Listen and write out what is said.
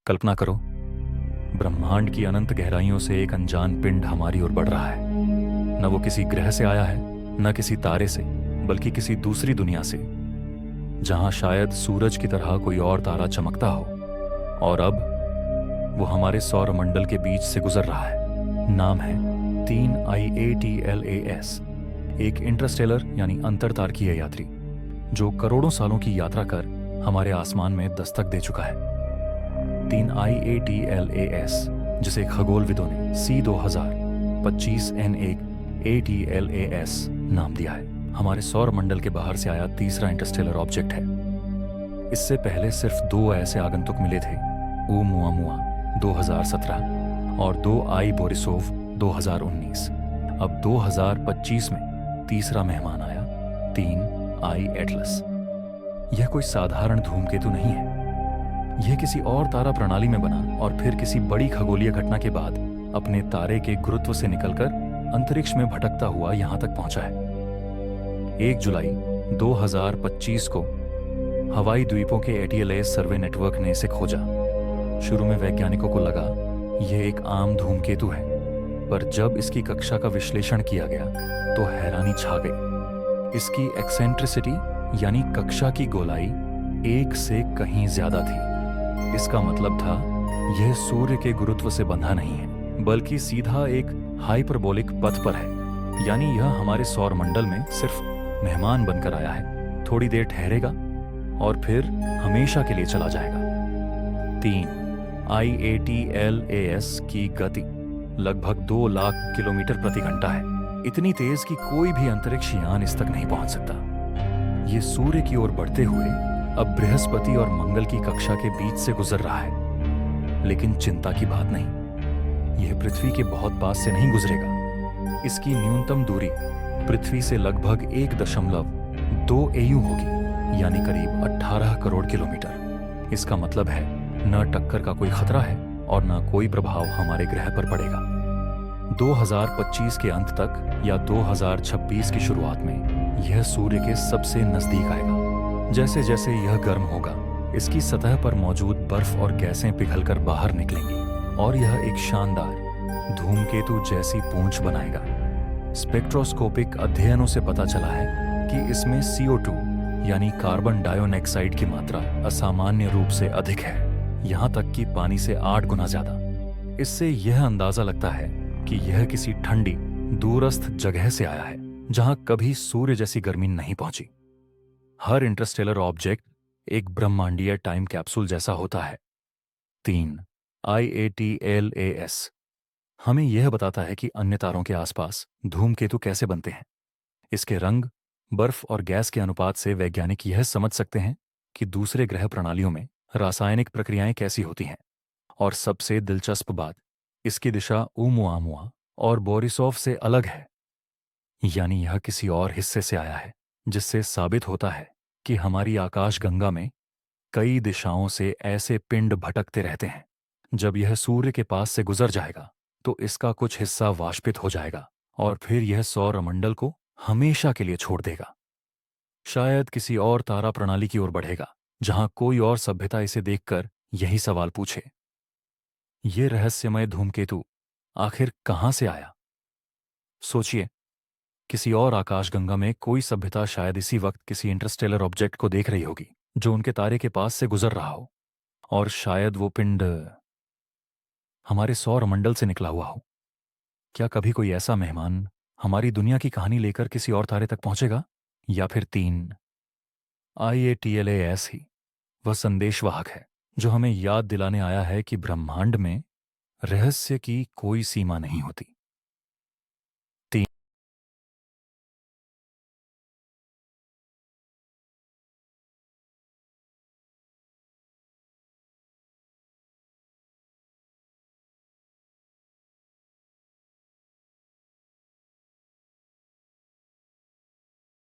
कल्पना करो, ब्रह्मांड की अनंत गहराइयों से एक अनजान पिंड हमारी ओर बढ़ रहा है। न वो किसी ग्रह से आया है, न किसी तारे से, बल्कि किसी दूसरी दुनिया से, जहां शायद सूरज की तरह कोई और तारा चमकता हो। और अब वो हमारे सौर मंडल के बीच से गुजर रहा है। नाम है 3IATLAS, एक इंटरस्टेलर यानी अंतरतारकीय यात्री जो करोड़ों सालों की यात्रा कर हमारे आसमान में दस्तक दे चुका है। 3IATLAS, जिसे खगोलविदों ने C2025N1ATLAS नाम दिया है, हमारे सौर मंडल के बाहर से आया तीसरा इंटरस्टेलर ऑब्जेक्ट है। इससे पहले सिर्फ दो ऐसे आगंतुक मिले थे, ओमुआमुआ 2017 और 2I बोरिसोव 2019। अब 2025 में तीसरा मेहमान आया, 3I एटलस। यह कोई साधारण धूमकेतु नहीं है। यह किसी और तारा प्रणाली में बना और फिर किसी बड़ी खगोलीय घटना के बाद अपने तारे के गुरुत्व से निकलकर अंतरिक्ष में भटकता हुआ यहां तक पहुंचा है। 1 जुलाई 2025 को हवाई द्वीपों के ATLAS सर्वे नेटवर्क ने इसे खोजा। शुरू में वैज्ञानिकों को लगा यह एक आम धूमकेतु है, पर जब इसकी कक्षा का विश्लेषण किया गया तो हैरानी छा गई। इसकी एक्सेंट्रिसिटी यानी कक्षा की गोलाई 1 से कहीं ज्यादा थी। इसका मतलब था यह सूर्य के गुरुत्व से बंधा नहीं है, बल्कि सीधा एक हाइपरबोलिक पथ पर है। यानी यह हमारे सौर मंडल में सिर्फ मेहमान बनकर आया है, थोड़ी देर ठहरेगा और फिर हमेशा के लिए चला जाएगा। 3IATLAS की गति लगभग 2 लाख किलोमीटर प्रति घंटा है। इतनी तेज कि कोई भी अंतरिक्ष यान इस तक नहीं पहुंच सकता। ये सूर्य की ओर बढ़ते हुए अब बृहस्पति और मंगल की कक्षा के बीच से गुजर रहा है। लेकिन चिंता की बात नहीं, यह पृथ्वी के बहुत पास से नहीं गुजरेगा। इसकी न्यूनतम दूरी पृथ्वी से लगभग 1.2 AU होगी, यानी करीब 18 करोड़ किलोमीटर। इसका मतलब है न टक्कर का कोई खतरा है और न कोई प्रभाव हमारे ग्रह पर पड़ेगा। 2025 के अंत तक या 2026 की शुरुआत में यह सूर्य के सबसे नजदीक आएगा। जैसे जैसे यह गर्म होगा, इसकी सतह पर मौजूद बर्फ और गैसें पिघलकर बाहर निकलेंगी और यह एक शानदार धूमकेतु जैसी पूंछ बनाएगा। स्पेक्ट्रोस्कोपिक अध्ययनों से पता चला है कि इसमें CO2 यानी कार्बन डाइऑक्साइड की मात्रा असामान्य रूप से अधिक है, यहां तक कि पानी से 8 गुना ज्यादा। इससे यह अंदाजा लगता है कि यह किसी ठंडी दूरस्थ जगह से आया है, जहां कभी सूर्य जैसी गर्मी नहीं पहुंची। हर इंटरस्टेलर ऑब्जेक्ट एक ब्रह्मांडीय टाइम कैप्सूल जैसा होता है। 3IATLAS हमें यह बताता है कि अन्य तारों के आसपास धूमकेतु कैसे बनते हैं। इसके रंग, बर्फ और गैस के अनुपात से वैज्ञानिक यह समझ सकते हैं कि दूसरे ग्रह प्रणालियों में रासायनिक प्रक्रियाएं कैसी होती हैं। और सबसे दिलचस्प बात, इसकी दिशा ओमुआमुआ और बोरिसोव से अलग है, यानी यह किसी और हिस्से से आया है, जिससे साबित होता है कि हमारी आकाशगंगा में कई दिशाओं से ऐसे पिंड भटकते रहते हैं। जब यह सूर्य के पास से गुजर जाएगा तो इसका कुछ हिस्सा वाष्पित हो जाएगा और फिर यह सौर मंडल को हमेशा के लिए छोड़ देगा। शायद किसी और तारा प्रणाली की ओर बढ़ेगा, जहां कोई और सभ्यता इसे देखकर यही सवाल पूछे, ये रहस्यमय धूमकेतु आखिर कहां से आया। सोचिए, किसी और आकाशगंगा में कोई सभ्यता शायद इसी वक्त किसी इंटरस्टेलर ऑब्जेक्ट को देख रही होगी जो उनके तारे के पास से गुजर रहा हो, और शायद वो पिंड हमारे सौर मंडल से निकला हुआ हो। क्या कभी कोई ऐसा मेहमान हमारी दुनिया की कहानी लेकर किसी और तारे तक पहुंचेगा, या फिर 3IATLAS ही वह संदेशवाहक है जो हमें याद दिलाने आया है कि ब्रह्मांड में रहस्य की कोई सीमा नहीं होती।